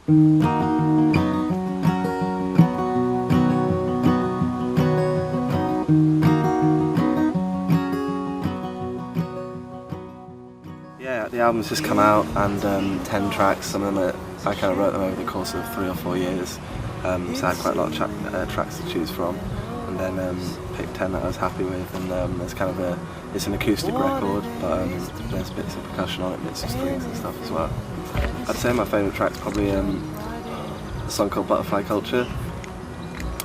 Yeah, the album's just come out, and 10 tracks. Some of them I kind of wrote them over the course of 3 or 4 years, so I had quite a lot of tracks to choose from, and then picked 10 that I was happy with. And there's kind of it's an acoustic record, but there's bits of percussion on it, bits of strings and stuff as well. I'd say my favourite track's probably a song called Butterfly Culture,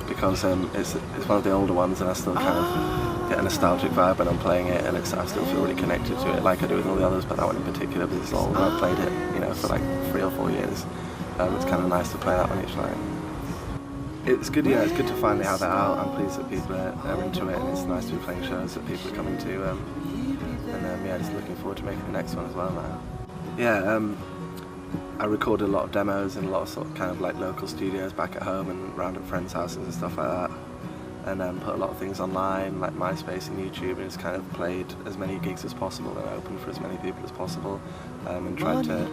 because it's one of the older ones, and I still kind of get a nostalgic vibe when I'm playing it, and I still feel really connected to it, like I do with all the others, but that one in particular, because it's old, and I've played it, for like 3 or 4 years. It's kind of nice to play that one each night. It's good, it's good to finally have it out. I'm pleased that people are into it, and it's nice to be playing shows that people are coming to, and just looking forward to making the next one as well now. I recorded a lot of demos in a lot of sort of kind of like local studios back at home and round at friends' houses and stuff like that. And put a lot of things online, like MySpace and YouTube, and just kind of played as many gigs as possible and opened for as many people as possible, and tried to,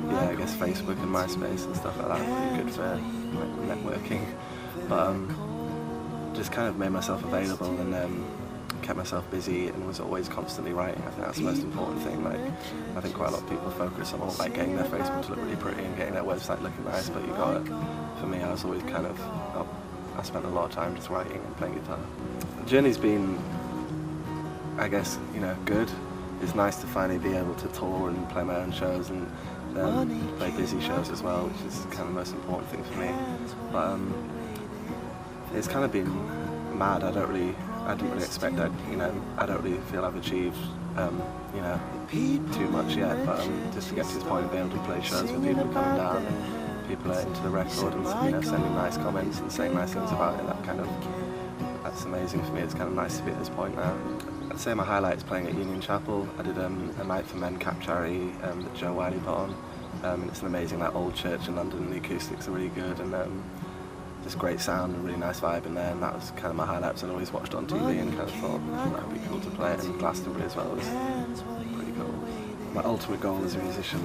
I guess Facebook and MySpace and stuff like that are pretty good for like, networking, but just kind of made myself available and kept myself busy, and was always constantly writing. I think that's the most important thing. Like, I think quite a lot of people focus on like getting their Facebook to look really pretty and getting their website looking nice, but for me, I was always kind of, I spent a lot of time just writing and playing guitar. The journey's been, I guess, good. It's nice to finally be able to tour and play my own shows and play busy shows as well, which is kind of the most important thing for me. But it's kind of been mad. I didn't really expect that. I don't really feel I've achieved, too much yet. But just to get to this point of being able to play shows with people coming down. And people are into the record and sending nice comments and saying nice things about it. That's amazing for me. It's kind of nice to be at this point now. I'd say my highlight is playing at Union Chapel. I did a Night for Men cap charity that Joe Wiley put on. And it's an amazing old church in London, and the acoustics are really good, and just great sound and really nice vibe in there. And that was kind of my highlights. I'd always watched on TV and kind of thought that would be cool to play it. And Glastonbury as well was pretty cool. My ultimate goal as a musician.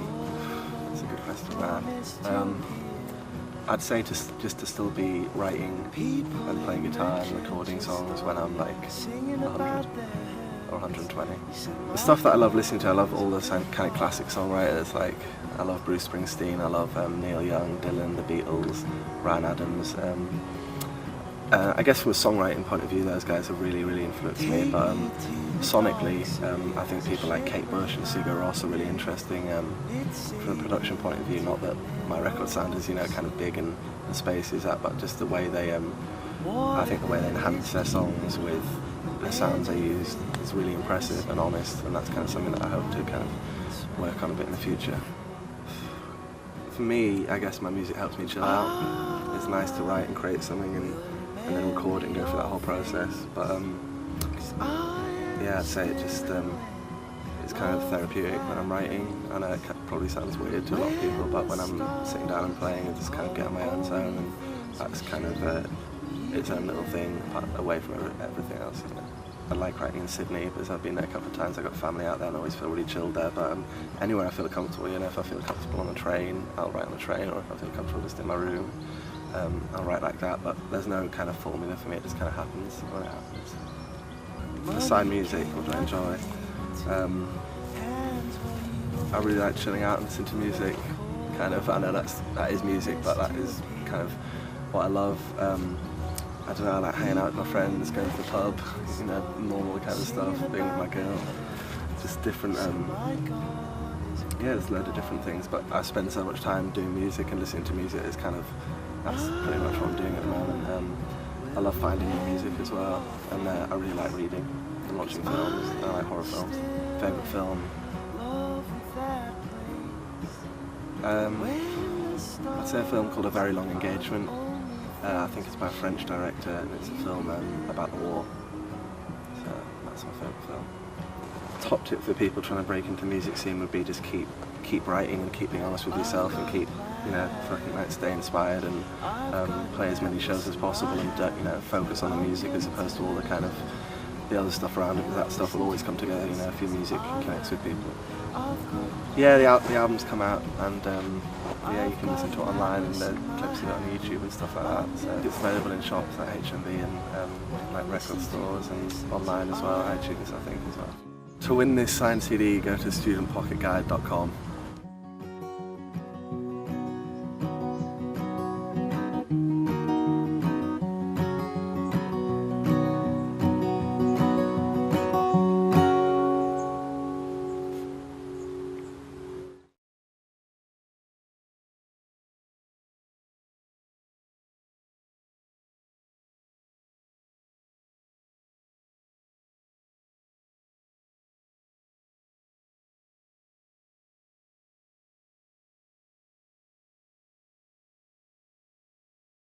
That's a good question, man. I'd say just to still be writing and playing guitar and recording songs when I'm like 100 or 120. The stuff that I love listening to, I love all the kind of classic songwriters. Like, I love Bruce Springsteen, I love Neil Young, Dylan, the Beatles, Ryan Adams. I guess from a songwriting point of view, those guys have really, really influenced me. But sonically, I think people like Kate Bush and Sigur Rós are really interesting from a production point of view. Not that my record sound is, kind of big and spacey as that, but just the way they, I think the way they enhance their songs with the sounds they use is really impressive and honest, and that's kind of something that I hope to kind of work on a bit in the future. For me, I guess my music helps me chill out. It's nice to write and create something and then record it and go through that whole process. But I'd say it just it's kind of therapeutic when I'm writing. I know it probably sounds weird to a lot of people, but when I'm sitting down and playing, I just kind of get on my own zone, and that's kind of its own little thing away from everything else. I like writing in Sydney because I've been there a couple of times. I've got family out there and I always feel really chilled there, but anywhere I feel comfortable, if I feel comfortable on a train, I'll write on the train, or if I feel comfortable just in my room, I'll write like that. But there's no kind of formula for me, it just kind of happens when it happens. For side music, what do I enjoy? I really like chilling out and listening to music. Kind of, I know that is music, but that is kind of what I love. I don't know, I like hanging out with my friends, going to the pub, normal kind of stuff, being with my girl. Just different, there's a load of different things, but I spend so much time doing music and listening to music. That's pretty much what I'm doing at the moment. I love finding new music as well, and I really like reading and watching films. I like horror films. Favourite film? I'd say a film called A Very Long Engagement. I think it's by a French director, and it's a film about the war. So that's my favourite film. Top tip for people trying to break into the music scene would be just keep writing and keep being honest with yourself, and keep stay inspired and play as many shows as possible, and focus on the music as opposed to all the kind of the other stuff around it, because that stuff will always come together, you know, if your music connects with people. Yeah, the album's come out, and yeah, you can listen to it online, and clips of it on YouTube and stuff like that. So it's available in shops like HMV and like record stores, and online as well, iTunes I think as well. To win this signed CD, go to studentpocketguide.com.